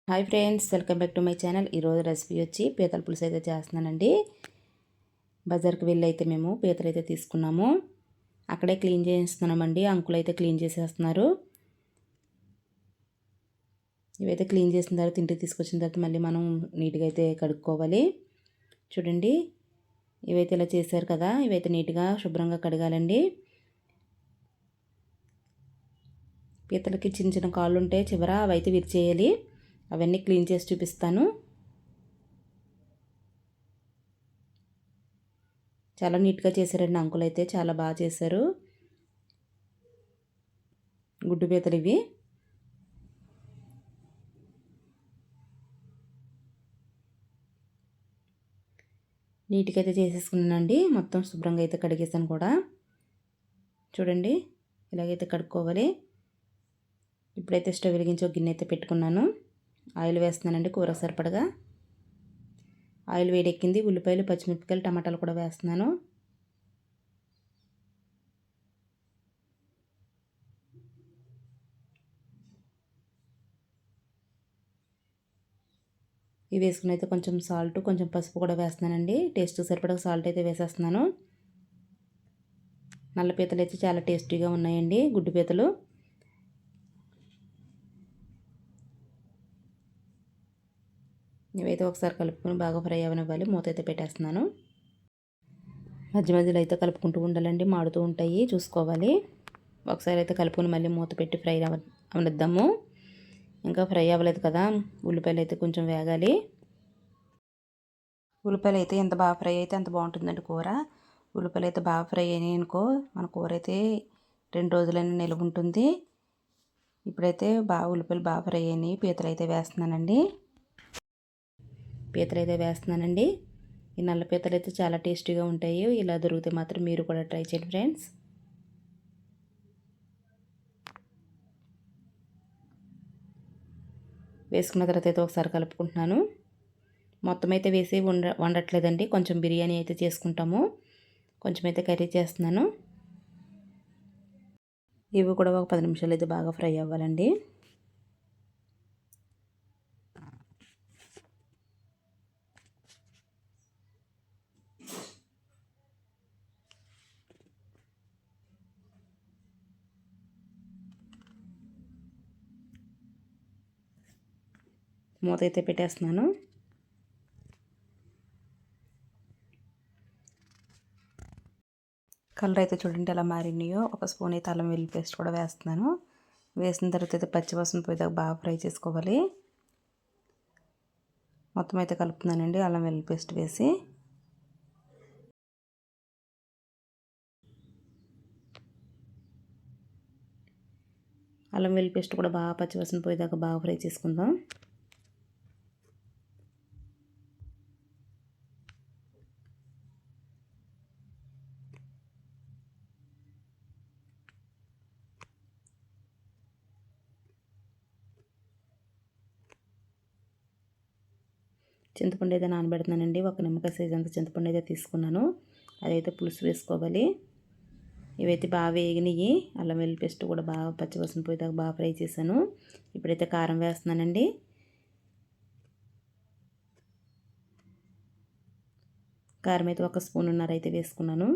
Hi friends, welcome back to my channel. ఈరోజు recipe వచ్చి పీతల పులుసు అయితే చేస్తున్నానండి. బజార్కి వెళ్ళి అయితే మేము పీతలు అయితే తీసుకున్నాము. అక్కడే క్లీన్ చేస్తున్నామండి. అంకుల్ అయితే క్లీన్ చేసేస్తున్నారు. ఇవైతే క్లీన్ చేసిన తర్వాత ఇంటికి తీసుకొచ్చిన తర్వాత మళ్ళీ మనం నీట్గా అయితే కడుక్కోవాలి. చూడండి, ఇవైతే ఇలా చేశారు కదా, ఇవైతే నీట్గా శుభ్రంగా కడగాలండి. పీతలకి చిన్న చిన్న కాళ్ళు ఉంటే చివర అవైతే విరిచేయాలి. అవన్నీ క్లీన్ చేసి చూపిస్తాను. చాలా నీట్గా చేశారండి అంకుల్ అయితే, చాలా బాగా చేశారు. గుడ్డు పీతలు ఇవి. నీట్గా అయితే చేసేసుకున్నానండి. మొత్తం శుభ్రంగా అయితే కడిగేసాను కూడా. చూడండి, ఇలాగైతే కడుక్కోవాలి. ఇప్పుడైతే స్టవ్ వెలిగించి ఒక గిన్నె అయితే పెట్టుకున్నాను. ఆయిల్ వేస్తున్నానండి కూర సరిపడగా. ఆయిల్ వేడెక్కింది. ఉల్లిపాయలు, పచ్చిమిరపకాయలు, టమాటాలు కూడా వేస్తున్నాను. ఇవి వేసుకుని అయితే కొంచెం సాల్ట్, కొంచెం పసుపు కూడా వేస్తున్నానండి. టేస్ట్ సరిపడగా సాల్ట్ అయితే వేసేస్తున్నాను. నల్ల పీతలు అయితే చాలా టేస్టీగా ఉన్నాయండి, గుడ్డు పీతలు. ఇవైతే ఒకసారి కలుపుకొని బాగా ఫ్రై అవ్వనివ్వాలి. మూత అయితే పెట్టేస్తున్నాను. మధ్య మధ్యలో అయితే కలుపుకుంటూ ఉండాలండి, మాడుతూ ఉంటాయి, చూసుకోవాలి. ఒకసారి అయితే కలుపుకొని మళ్ళీ మూత పెట్టి ఫ్రై అవనిద్దాము. ఇంకా ఫ్రై అవ్వలేదు కదా, ఉల్లిపాయలు అయితే కొంచెం వేగాలి. ఉల్లిపాయలు అయితే ఎంత బాగా ఫ్రై అయితే అంత బాగుంటుందండి కూర. ఉల్లిపాయలు అయితే బాగా ఫ్రై అయినాయి అనుకో, మన కూర అయితే 2 రోజులైనా నిల్వ ఉంటుంది. ఇప్పుడైతే ఉల్లిపాయలు బాగా ఫ్రై అయినాయి. పీతలు అయితే వేస్తున్నానండి. ఈ నల్ల పీతలు అయితే చాలా టేస్టీగా ఉంటాయి. ఇలా దొరికితే మాత్రం మీరు కూడా ట్రై చేయండి ఫ్రెండ్స్. వేసుకున్న తర్వాత అయితే ఒకసారి కలుపుకుంటున్నాను. మొత్తం అయితే వేసి వండట్లేదండి, కొంచెం బిర్యానీ అయితే చేసుకుంటాము. కొంచెం అయితే కర్రీ చేస్తున్నాను. ఇవి కూడా ఒక 10 నిమిషాలు అయితే బాగా ఫ్రై అవ్వాలండి. మూత అయితే పెట్టేస్తున్నాను. కలర్ అయితే చూడండి ఎలా మారినాయో. ఒక స్పూన్ అయితే అల్లం వెల్లుల్లి పేస్ట్ కూడా వేస్తున్నాను. వేసిన తర్వాత అయితే పచ్చివాసన పోయేదాకా బాగా ఫ్రై చేసుకోవాలి. మొత్తం అయితే కలుపుతున్నానండి అల్లం వెల్లుల్లి పేస్ట్ వేసి. అల్లం వెల్లుల్లి పేస్ట్ కూడా బాగా పచ్చివాసన పోయేదాకా బాగా ఫ్రై చేసుకుందాం. చింతపండు అయితే నానబెడుతున్నానండి. ఒక నిమ్మకాయ సైజ్ అంత చింతపండు అయితే తీసుకున్నాను. అదైతే పులుసు వేసుకోవాలి. ఇవైతే బాగా వేగినాయి. అల్లం వెల్లుల్లి పేస్ట్ కూడా బాగా పచ్చివాసన పోయేదాకా బాగా ఫ్రై చేశాను. ఇప్పుడైతే కారం వేస్తున్నానండి. కారం అయితే 1 స్పూన్నర అయితే వేసుకున్నాను.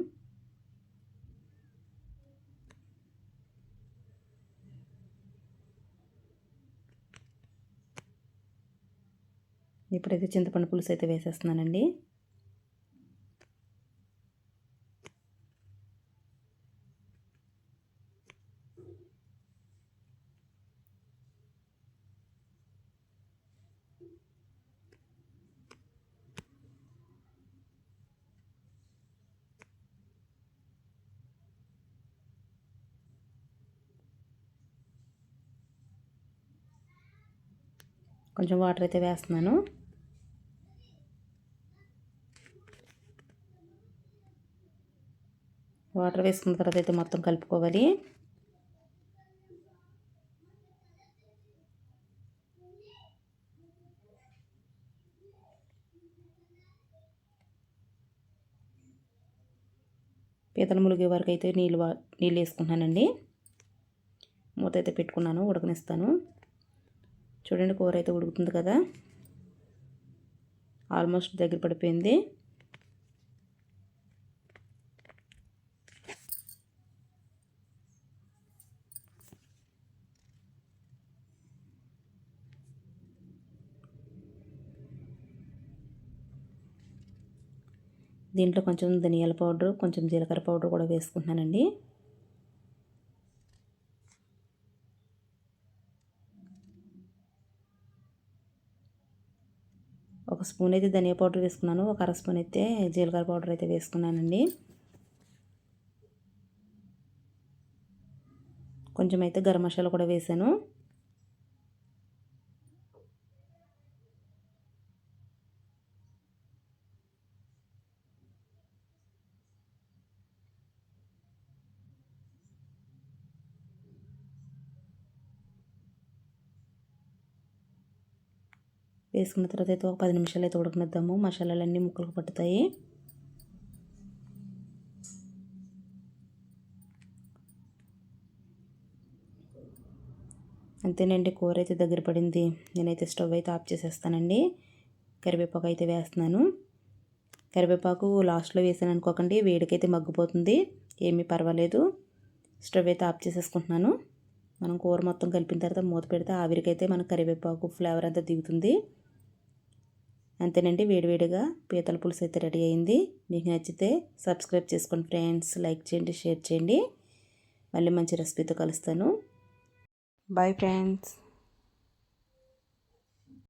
ఇప్పుడైతే చింతపండు పులుసు అయితే వేసేస్తున్నానండి. కొంచెం వాటర్ అయితే వేస్తున్నాను. వాటర్ వేసుకున్న తర్వాత అయితే మొత్తం కలుపుకోవాలి. పీతలు ములిగే వరకు అయితే నీళ్ళు వేసుకుంటున్నానండి. మూత అయితే పెట్టుకున్నాను, ఉడకనిస్తాను. చూడండి కూర అయితే ఉడుకుతుంది కదా, ఆల్మోస్ట్ దగ్గర పడిపోయింది. దీంట్లో కొంచెం ధనియాల పౌడర్, కొంచెం జీలకర్ర పౌడర్ కూడా వేసుకుంటున్నానండి. ఒక స్పూన్ అయితే ధనియా పౌడర్ వేసుకున్నాను, ఒక అర స్పూన్ అయితే జీలకర్ర పౌడర్ అయితే వేసుకున్నానండి. కొంచెం అయితే గరం మసాలా కూడా వేసాను. వేసుకున్న తర్వాత అయితే ఒక 10 నిమిషాలు అయితే ఉడకనిద్దాము, మసాలాలన్నీ ముక్కలకు పట్టుతాయి. అంతేనండి, కూర అయితే దగ్గర పడింది. నేనైతే స్టవ్ అయితే ఆఫ్ చేసేస్తానండి. కరివేపాకు అయితే వేస్తున్నాను. కరివేపాకు లాస్ట్లో వేసాను అనుకోకండి, వేడికైతే మగ్గిపోతుంది. ఏమీ పర్వాలేదు. స్టవ్ అయితే ఆఫ్ చేసేసుకుంటున్నాను. మనం కూర మొత్తం కలిపిన తర్వాత మూత పెడితే ఆవిరికైతే మన కరివేపాకు ఫ్లేవర్ అంతా దిగుతుంది. అంతేనండి, వేడివేడిగా పీతల పులుసు అయితే రెడీ అయింది. మీకు నచ్చితే సబ్స్క్రైబ్ చేసుకోండి ఫ్రెండ్స్, లైక్ చేయండి, షేర్ చేయండి. మళ్ళీ మంచి రెసిపీతో కలుస్తాను. Bye friends.